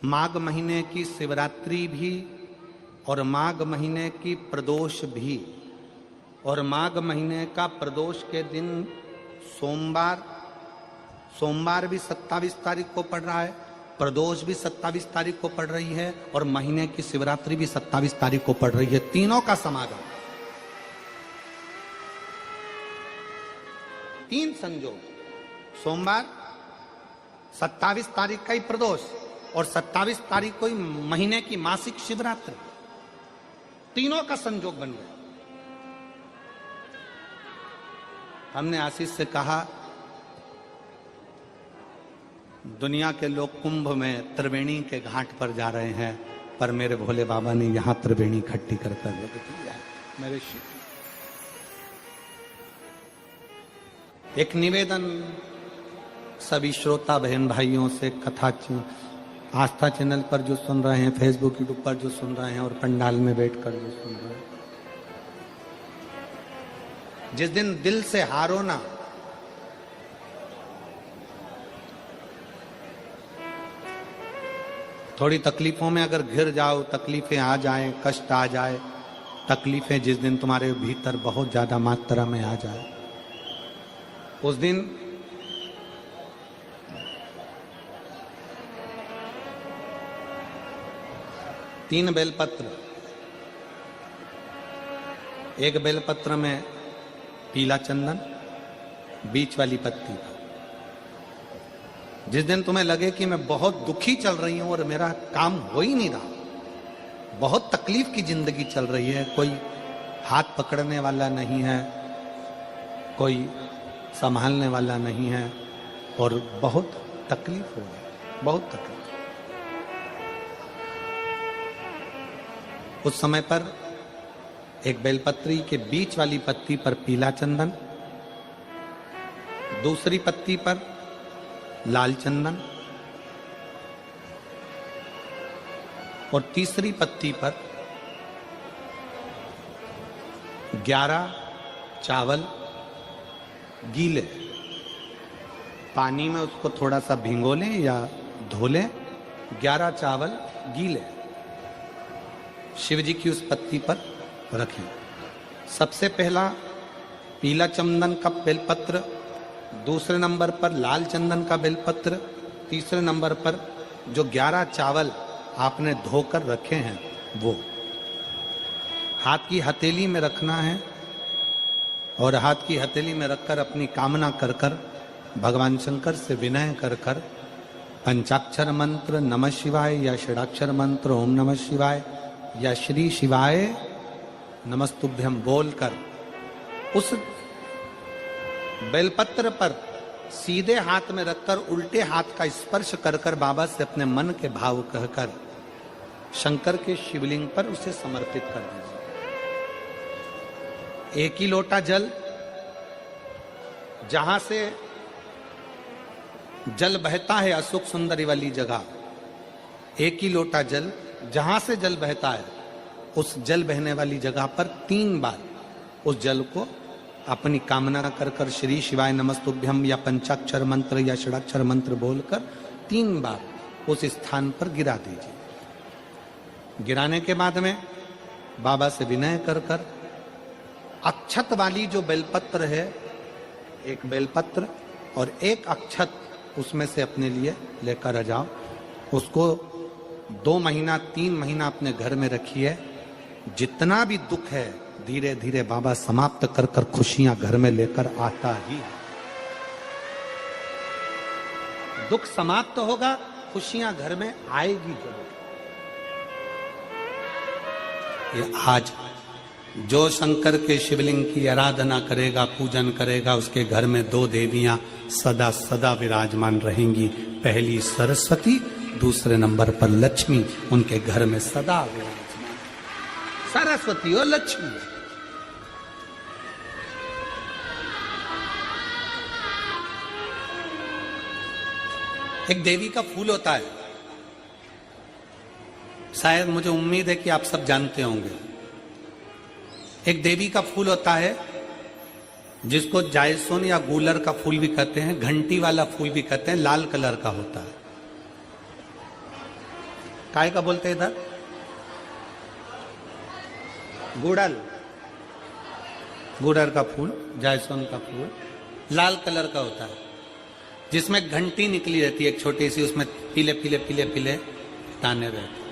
माघ महीने की शिवरात्रि भी और माघ महीने की प्रदोष भी, और माघ महीने का प्रदोष के दिन सोमवार भी 27 तारीख को पड़ रहा है, प्रदोष भी 27 तारीख को पड़ रही है, और महीने की शिवरात्रि भी 27 तारीख को पड़ रही है। तीनों का समागम, तीन संयोग, सोमवार 27 तारीख का ही प्रदोष और 27 तारीख को ही महीने की मासिक शिवरात्रि, तीनों का संयोग बन गया। हमने आशीष से कहा दुनिया के लोग कुंभ में त्रिवेणी के घाट पर जा रहे हैं, पर मेरे भोले बाबा ने यहां त्रिवेणी इकट्ठी कर दिया। मेरे एक निवेदन सभी श्रोता बहन भाइयों से, कथा आस्था चैनल पर जो सुन रहे हैं, फेसबुक यूट्यूब पर जो सुन रहे हैं और पंडाल में बैठकर जो सुन रहे हैं, जिस दिन दिल से हारो ना, थोड़ी तकलीफों में अगर घिर जाओ, तकलीफें आ जाएं, कष्ट आ जाए, तकलीफें जिस दिन तुम्हारे भीतर बहुत ज्यादा मात्रा में आ जाए, उस दिन तीन बेलपत्र, एक बेलपत्र में पीला चंदन, बीच वाली पत्ती। जिस दिन तुम्हें लगे कि मैं बहुत दुखी चल रही हूं और मेरा काम हो ही नहीं रहा, बहुत तकलीफ की जिंदगी चल रही है, कोई हाथ पकड़ने वाला नहीं है, कोई संभालने वाला नहीं है और बहुत तकलीफ हो गई, बहुत तकलीफ। उस समय पर एक बेलपत्री के बीच वाली पत्ती पर पीला चंदन, दूसरी पत्ती पर लाल चंदन और तीसरी पत्ती पर 11 चावल गीले, पानी में उसको थोड़ा सा भिगो लें या धो लें, 11 चावल गीले शिव जी की उस पत्ती पर रखें। सबसे पहला पीला चंदन का बेलपत्र, दूसरे नंबर पर लाल चंदन का बेलपत्र, तीसरे नंबर पर जो 11 चावल आपने धोकर रखे हैं वो हाथ की हथेली में रखना है, और हाथ की हथेली में रखकर अपनी कामना कर कर भगवान शंकर से विनय कर कर पंचाक्षर मंत्र नमः शिवाय या षडाक्षर मंत्र ओम नमः शिवाय या श्री शिवाय नमस्तुभ्यम बोलकर उस बेलपत्र पर सीधे हाथ में रखकर उल्टे हाथ का स्पर्श कर कर बाबा से अपने मन के भाव कहकर शंकर के शिवलिंग पर उसे समर्पित कर दीजिए। एक ही लोटा जल, जहां से जल बहता है अशोक सुंदरी वाली जगह, एक ही लोटा जल, जहां से जल बहता है उस जल बहने वाली जगह पर 3 बार उस जल को अपनी कामना कर कर श्री शिवाय नमस्तुभ्यम या पंचाक्षर मंत्र या षडाक्षर मंत्र बोलकर 3 बार उस स्थान पर गिरा दीजिए। गिराने के बाद में बाबा से विनय कर कर अक्षत वाली जो बेलपत्र है, एक बेलपत्र और एक अक्षत उसमें से अपने लिए लेकर आ जाओ। उसको 2 महीना 3 महीना अपने घर में रखिए। जितना भी दुख है धीरे धीरे बाबा समाप्त कर कर खुशियां घर में लेकर आता ही। दुख समाप्त होगा, खुशियां घर में आएगी जरूर। ये आज जो शंकर के शिवलिंग की आराधना करेगा, पूजन करेगा, उसके घर में 2 देवियां सदा सदा विराजमान रहेंगी। पहली सरस्वती, दूसरे नंबर पर लक्ष्मी, उनके घर में सदा विराजमान। सरस्वती और लक्ष्मी। एक देवी का फूल होता है, शायद मुझे उम्मीद है कि आप सब जानते होंगे। एक देवी का फूल होता है जिसको जायसोन या गूलर का फूल भी कहते हैं, घंटी वाला फूल भी कहते हैं, लाल कलर का होता है। काय का बोलते हैं इधर? गुड़ल, गुड़र का फूल, जायसवान का फूल लाल कलर का होता है, जिसमें घंटी निकली रहती है एक छोटी सी, उसमें पीले पीले पीले पीले दाने रहते हैं।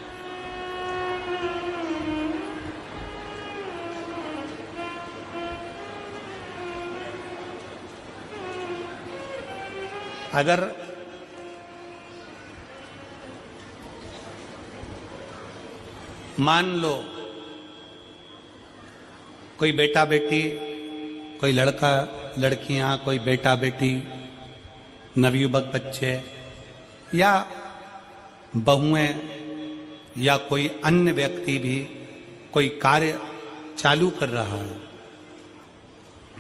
अगर मान लो कोई बेटा बेटी, कोई लड़का लड़कियां, कोई बेटा बेटी, नवयुवक बच्चे या बहुएं या कोई अन्य व्यक्ति भी कोई कार्य चालू कर रहा है,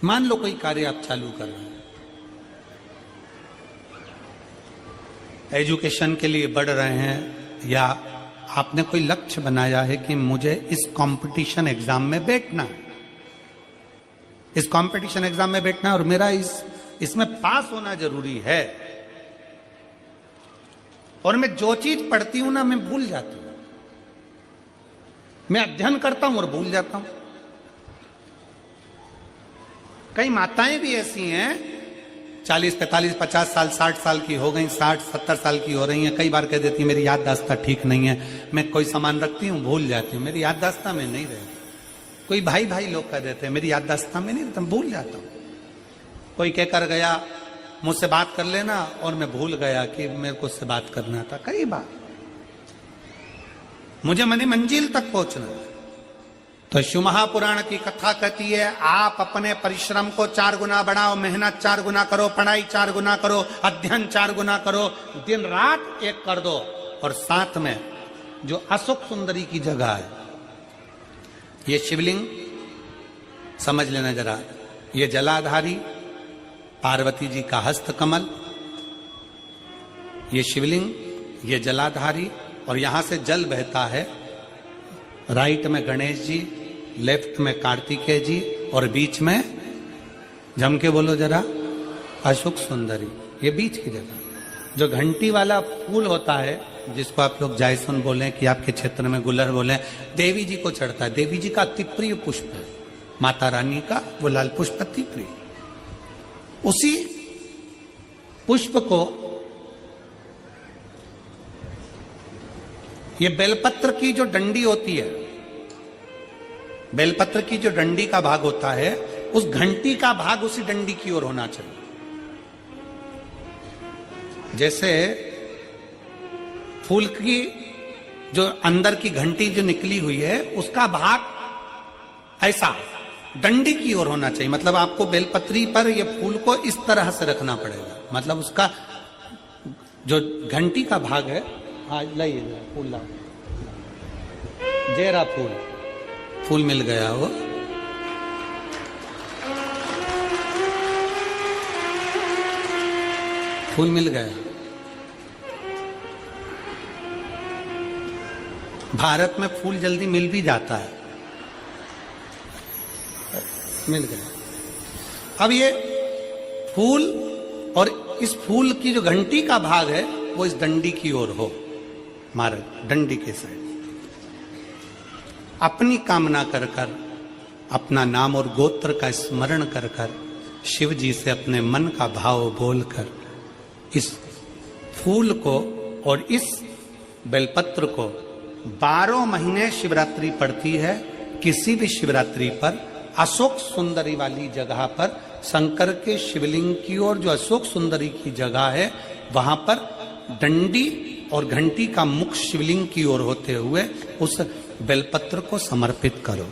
मान लो कोई कार्य आप चालू कर रहे हैं, एजुकेशन के लिए बढ़ रहे हैं, या आपने कोई लक्ष्य बनाया है कि मुझे इस कंपटीशन एग्जाम में बैठना है, इस कंपटीशन एग्जाम में बैठना है और मेरा इसमें पास होना जरूरी है, और मैं जो चीज पढ़ती हूं ना मैं भूल जाती हूं, मैं अध्ययन करता हूं और भूल जाता हूं। कई माताएं भी ऐसी हैं 40, 45, 50 साल, 60 साल की हो गई, 60, 70 साल की हो रही हैं, कई बार कह देती है मेरी याददाश्त ठीक नहीं है, मैं कोई सामान रखती हूँ भूल जाती हूँ, मेरी याददाश्त में नहीं रहती। कोई भाई भाई लोग कह देते हैं मेरी याददाश्त में नहीं रहता, भूल जाता हूँ। कोई कहकर गया मुझसे बात कर लेना और मैं भूल गया कि मेरे को उससे बात करना था। कई बार मुझे मनी मंजिल तक पहुंचना है। तो शिव महापुराण की कथा कहती है आप अपने परिश्रम को 4 गुना बढ़ाओ, मेहनत 4 गुना करो, पढ़ाई 4 गुना करो, अध्ययन 4 गुना करो, दिन रात एक कर दो। और साथ में जो अशोक सुंदरी की जगह है, ये शिवलिंग समझ लेना जरा, ये जलाधारी पार्वती जी का हस्त कमल, ये शिवलिंग, ये जलाधारी, और यहां से जल बहता है। राइट में गणेश जी, लेफ्ट में कार्तिकेय जी, और बीच में जम के बोलो जरा अशोक सुंदरी। ये बीच की जगह जो घंटी वाला फूल होता है, जिसको आप लोग जायसवान बोले कि आपके क्षेत्र में गुलर बोले, देवी जी को चढ़ता है। देवी जी का अति प्रिय पुष्प है, माता रानी का वो लाल पुष्प अति प्रिय। उसी पुष्प को ये बेलपत्र की जो डंडी होती है, बेलपत्र की जो डंडी का भाग होता है, उस घंटी का भाग उसी डंडी की ओर होना चाहिए। जैसे फूल की जो अंदर की घंटी जो निकली हुई है, उसका भाग ऐसा डंडी की ओर होना चाहिए। मतलब आपको बेलपत्री पर ये फूल को इस तरह से रखना पड़ेगा। मतलब उसका जो घंटी का भाग है, हाँ लाइए फूल लाओ, जेरा फूल मिल गया वो। फूल मिल गया। भारत में फूल जल्दी मिल भी जाता है, मिल गया। अब ये फूल और इस फूल की जो घंटी का भाग है वो इस डंडी की ओर हो, मारे डंडी के साइड। अपनी कामना कर कर, अपना नाम और गोत्र का स्मरण कर कर, शिव जी से अपने मन का भाव बोलकर इस फूल को और इस बेलपत्र को 12 महीने शिवरात्रि पड़ती है। किसी भी शिवरात्रि पर अशोक सुंदरी वाली जगह पर, शंकर के शिवलिंग की ओर जो अशोक सुंदरी की जगह है, वहां पर डंडी और घंटी का मुख शिवलिंग की ओर होते हुए उस बेलपत्र को समर्पित करो।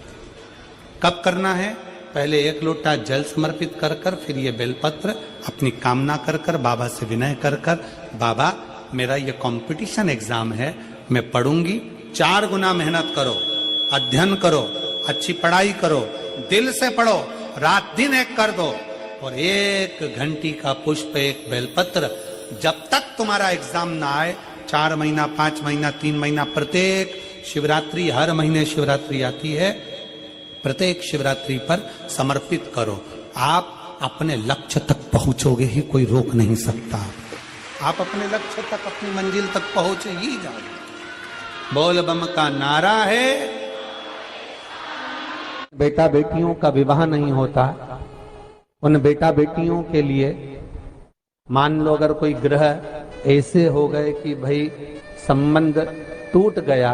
कब करना है? पहले 1 लोटा जल समर्पित कर कर, फिर ये बेलपत्र अपनी कामना कर कर, बाबा से विनय कर कर, बाबा मेरा ये कंपटीशन एग्जाम है, मैं पढ़ूंगी, 4 गुना मेहनत करो, अध्ययन करो, अच्छी पढ़ाई करो, दिल से पढ़ो, रात दिन एक कर दो, और 1 घंटी का पुष्प, 1 बेलपत्र, जब तक तुम्हारा एग्जाम ना आए, 4 महीना, 5 महीना, 3 महीना, प्रत्येक शिवरात्रि, हर महीने शिवरात्रि आती है, प्रत्येक शिवरात्रि पर समर्पित करो। आप अपने लक्ष्य तक पहुंचोगे ही, कोई रोक नहीं सकता। आप अपने लक्ष्य तक, अपनी मंजिल तक पहुंचे ही जाओगे। बोल बम का नारा है। बेटा बेटियों का विवाह नहीं होता, उन बेटा बेटियों के लिए मान लो अगर कोई ग्रह ऐसे हो गए कि भाई संबंध टूट गया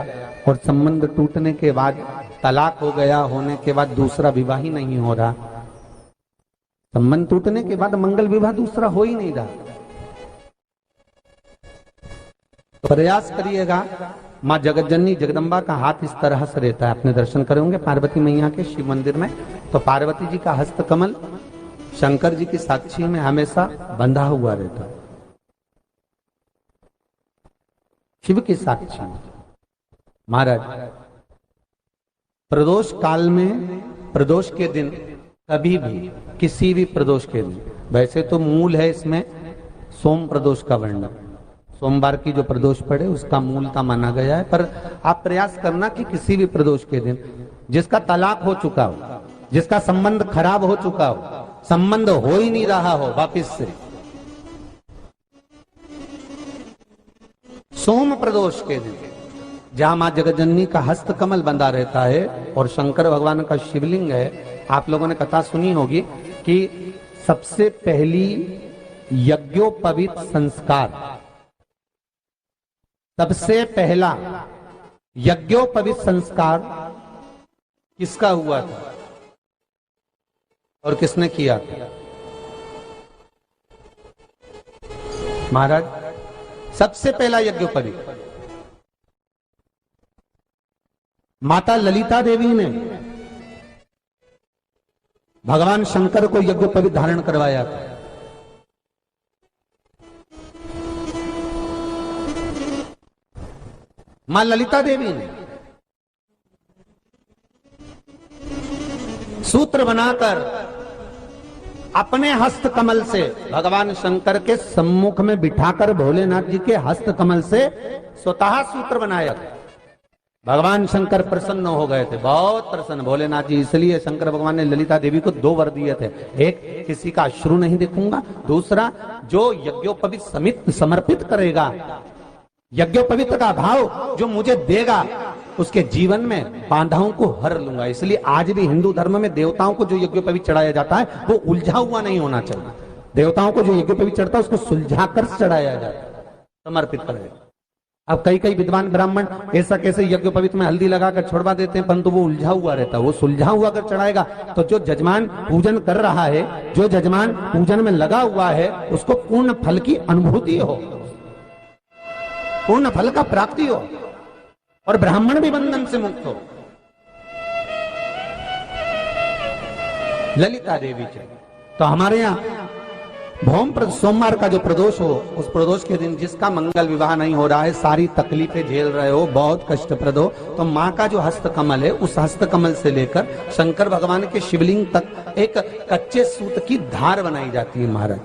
और संबंध टूटने के बाद तलाक हो गया, होने के बाद दूसरा विवाह ही नहीं हो रहा, संबंध टूटने के बाद मंगल विवाह दूसरा हो ही नहीं रहा, तो प्रयास करिएगा। माँ जगतजननी जगदम्बा का हाथ इस तरह से रहता है, अपने दर्शन करेंगे पार्वती मैया के शिव मंदिर में, तो पार्वती जी का हस्त कमल शंकर जी की साक्षी में हमेशा बंधा हुआ रहता है, शिव की साक्षी में। महाराज प्रदोष काल में, प्रदोष के दिन कभी भी, किसी भी प्रदोष के दिन, वैसे तो मूल है इसमें सोम प्रदोष का वर्णन, सोमवार की जो प्रदोष पड़े उसका मूलता माना गया है, पर आप प्रयास करना कि किसी भी प्रदोष के दिन जिसका तलाक हो चुका हो, जिसका संबंध खराब हो चुका हो, संबंध हो ही नहीं रहा हो वापिस से, सोम प्रदोष के दिन जहां मां जगतजननी का हस्त कमल बंधा रहता है और शंकर भगवान का शिवलिंग है। आप लोगों ने कथा सुनी होगी कि सबसे पहली यज्ञोपवीत संस्कार, सबसे पहला यज्ञोपवीत संस्कार किसका हुआ था और किसने किया था? महाराज सबसे पहला यज्ञोपवीत माता ललिता देवी ने भगवान शंकर को यज्ञोपवीत धारण करवाया था। मां ललिता देवी ने सूत्र बनाकर अपने हस्त कमल से भगवान शंकर के सम्मुख में बिठाकर भोलेनाथ जी के हस्त कमल से स्वतः सूत्र बनाया था। भगवान शंकर प्रसन्न हो गए थे, बहुत प्रसन्न भोलेनाथ जी, इसलिए शंकर भगवान ने ललिता देवी को दो वर दिए थे, एक किसी का अश्रु नहीं देखूंगा, दूसरा जो यज्ञोपवीत समित समर्पित करेगा, यज्ञोपवीत का भाव जो मुझे देगा उसके जीवन में बाधाओं को हर लूंगा। इसलिए आज भी हिंदू धर्म में देवताओं को जो यज्ञोपवीत चढ़ाया जाता है वो उलझा हुआ नहीं होना चाहिए। देवताओं को जो यज्ञोपवीत चढ़ता है उसको सुलझाकर चढ़ाया जाता है, समर्पित करेगा। अब कई कई विद्वान ब्राह्मण ऐसा कैसे यज्ञोपवीत में हल्दी लगाकर छोड़वा देते हैं, परंतु वो उलझा हुआ रहता है, वो सुलझा हुआ अगर चढ़ाएगा तो जो जजमान पूजन कर रहा है, जो जजमान पूजन में लगा हुआ है, उसको पूर्ण फल की अनुभूति हो, पूर्ण फल का प्राप्ति हो और ब्राह्मण भी बंधन से मुक्त हो। ललिता देवी चाहिए। तो हमारे यहाँ भौम सोमवार का जो प्रदोष हो, उस प्रदोष के दिन जिसका मंगल विवाह नहीं हो रहा है, सारी तकलीफें झेल रहे हो, बहुत कष्टप्रद हो, तो माँ का जो हस्त कमल है, उस हस्त कमल से लेकर शंकर भगवान के शिवलिंग तक एक कच्चे सूत की धार बनाई जाती है। महाराज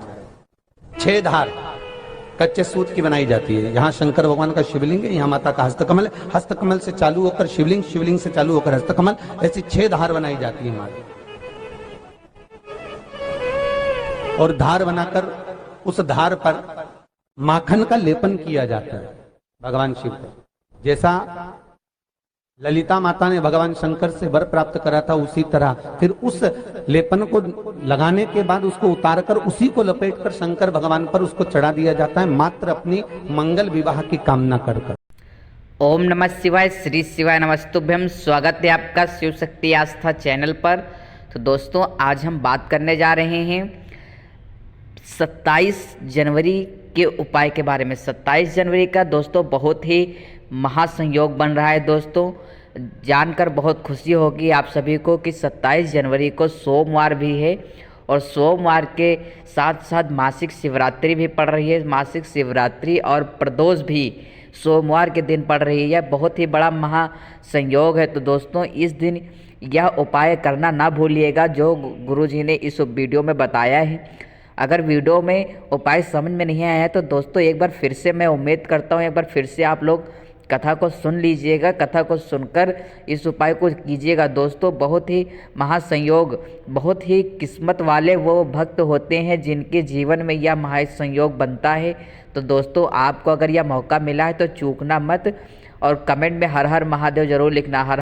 6 धार कच्चे सूत की बनाई जाती है। यहाँ शंकर भगवान का शिवलिंग है, यहाँ माता का हस्तकमल है, हस्तकमल से चालू होकर शिवलिंग, शिवलिंग से चालू होकर हस्तकमल, ऐसी 6 धार बनाई जाती है हमारी। और धार बनाकर उस धार पर माखन का लेपन किया जाता है भगवान शिव को। जैसा ललिता माता ने भगवान शंकर से वर प्राप्त करा था, उसी तरह फिर उस लेपन को लगाने के बाद उसको उतारकर उसी को लपेटकर शंकर भगवान पर उसको चढ़ा दिया जाता है, मात्र अपनी मंगल विवाह की कामना कर। ओम नमः शिवाय, श्री शिवाय नमस्तुभ्यम। स्वागत है आपका शिव शक्ति आस्था चैनल पर। तो दोस्तों आज हम बात करने जा रहे हैं 27 जनवरी के उपाय के बारे में। 27 जनवरी का दोस्तों बहुत ही महासंयोग बन रहा है। दोस्तों जानकर बहुत खुशी होगी आप सभी को कि 27 जनवरी को सोमवार भी है और सोमवार के साथ साथ मासिक शिवरात्रि भी पड़ रही है। मासिक शिवरात्रि और प्रदोष भी सोमवार के दिन पड़ रही है। बहुत ही बड़ा महासंयोग है। तो दोस्तों इस दिन यह उपाय करना ना भूलिएगा जो गुरुजी ने इस वीडियो में बताया है। अगर वीडियो में उपाय समझ में नहीं आया है तो दोस्तों एक बार फिर से, मैं उम्मीद करता हूँ एक बार फिर से आप लोग कथा को सुन लीजिएगा, कथा को सुनकर इस उपाय को कीजिएगा। दोस्तों बहुत ही महासंयोग, बहुत ही किस्मत वाले वो भक्त होते हैं जिनके जीवन में यह महासंयोग बनता है। तो दोस्तों आपको अगर यह मौका मिला है तो चूकना मत और कमेंट में हर हर महादेव जरूर लिखना। हर